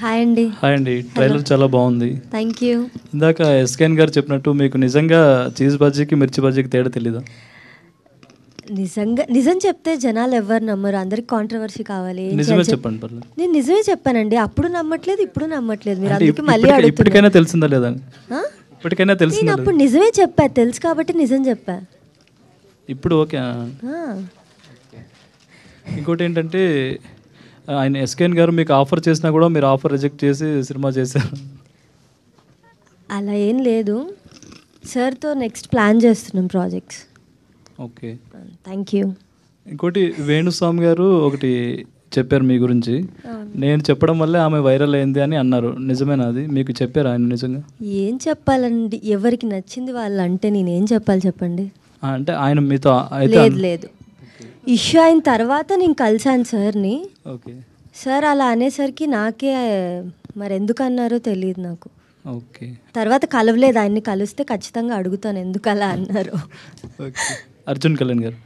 Hi అండి. Hi అండి. Trailer చాలా బాగుంది. Thank you. ఇందాక ఎస్కేన్ గారు చెప్పినట్టు మీకు నిజంగా చీజ్ బజ్జీకి మిర్చి బజ్జీకి తేడా తెలీదా? నిజం చెప్తే జనాలు ఎవరు నమ్మరు, అందరికి కాంట్రవర్సీ కావాలి. నిజమే చెప్పండి పర్లేదు. నేను నిజమే చెప్పానండి, అప్పుడు నమ్మట్లేదు, ఇప్పుడు నమ్మట్లేదు. మీరు అందుకే మళ్ళీ ఇప్పటికైనా తెలిసిందా లేదా? ఇప్పటికైనా తెలిసిందా? నేను అప్పుడు నిజమే చెప్పా, తెలుసు కాబట్టి నిజం చెప్పా. ఇప్పుడు ఓకే. ఇంకోటి ఏంటంటే ఆయన ఎస్కేన్ గారు మీకు ఆఫర్ చేసినా కూడా మీరు ఆఫర్ రిజెక్ట్ చేసి సినిమా చేశారు. అలా ఏం లేదు, సార్తో నెక్స్ట్ ప్లాన్ చేస్తున్నాం ప్రాజెక్ట్స్. Okay, thank you. ఇంకోటి వేణుస్వామి గారు ఒకటి చెప్పారు మీ గురించి, నేను చెప్పడం వల్లే ఆమె వైరల్ అయింది అని అన్నారు. నిజమేనా అది? మీకు చెప్పారు ఆయన నిజంగా? ఏం చెప్పాలండి, ఎవరికి నచ్చింది వాళ్ళు అంటే నేనేం చెప్పాలి చెప్పండి. అంటే ఆయన మీతో లేదు లేదు, ఇష్యూ అయిన తర్వాత నేను కలిసాను సార్ని. ఓకే సార్ అలా అనేసరికి నాకే మరి ఎందుకు అన్నారో తెలియదు నాకు. ఓకే, తర్వాత కలవలేదు, ఆయన్ని కలిస్తే ఖచ్చితంగా అడుగుతాను ఎందుకు అలా అన్నారు. ఓకే. అర్జున్ కళ్యాణ్ గారు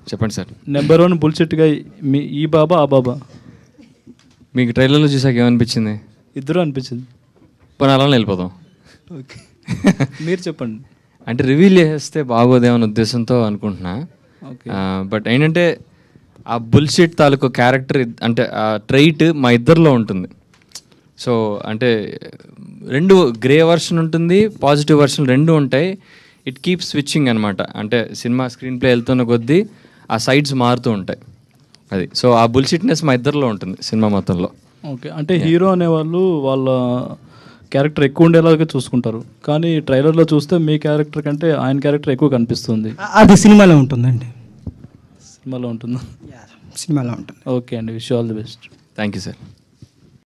చెప్పండి సార్. నెంబర్ 1 బుల్షిట్గా మీ ఈ బాబా ఆ బాబా? మీకు ట్రైలర్లో చూసాక ఏమనిపించింది? ఇద్దరు అనిపించింది. పోనీ అలా వెళ్ళిపోదాం. ఓకే, మీరు చెప్పండి. అంటే రివీల్ చేస్తే బాగోదేమన్న ఉద్దేశంతో అనుకుంటున్నా. బట్ ఏంటంటే ఆ బుల్షిట్ తాలూకు క్యారెక్టర్ అంటే ఆ ట్రైట్ మా ఇద్దరిలో ఉంటుంది. సో అంటే రెండు గ్రే వర్షన్ ఉంటుంది, పాజిటివ్ వర్షన్ రెండు ఉంటాయి. ఇట్ కీప్ స్విచ్చింగ్ అనమాట. అంటే సినిమా స్క్రీన్ ప్లే వెళ్తున్న కొద్దీ ఆ సైడ్స్ మారుతూ ఉంటాయి. అది సో ఆ బుల్షిట్నెస్ మా ఇద్దరిలో ఉంటుంది సినిమా మొత్తంలో. ఓకే, అంటే హీరో అనేవాళ్ళు వాళ్ళ క్యారెక్టర్ ఎక్కువ ఉండేలాగా చూసుకుంటారు, కానీ ట్రైలర్లో చూస్తే మీ క్యారెక్టర్ కంటే ఆయన క్యారెక్టర్ ఎక్కువ కనిపిస్తుంది. అది సినిమాలో ఉంటుందండి. సినిమాలో ఉంటుందా? సినిమాలో ఉంటుంది. ఓకే అండి, wish you all the best. Thank you sir.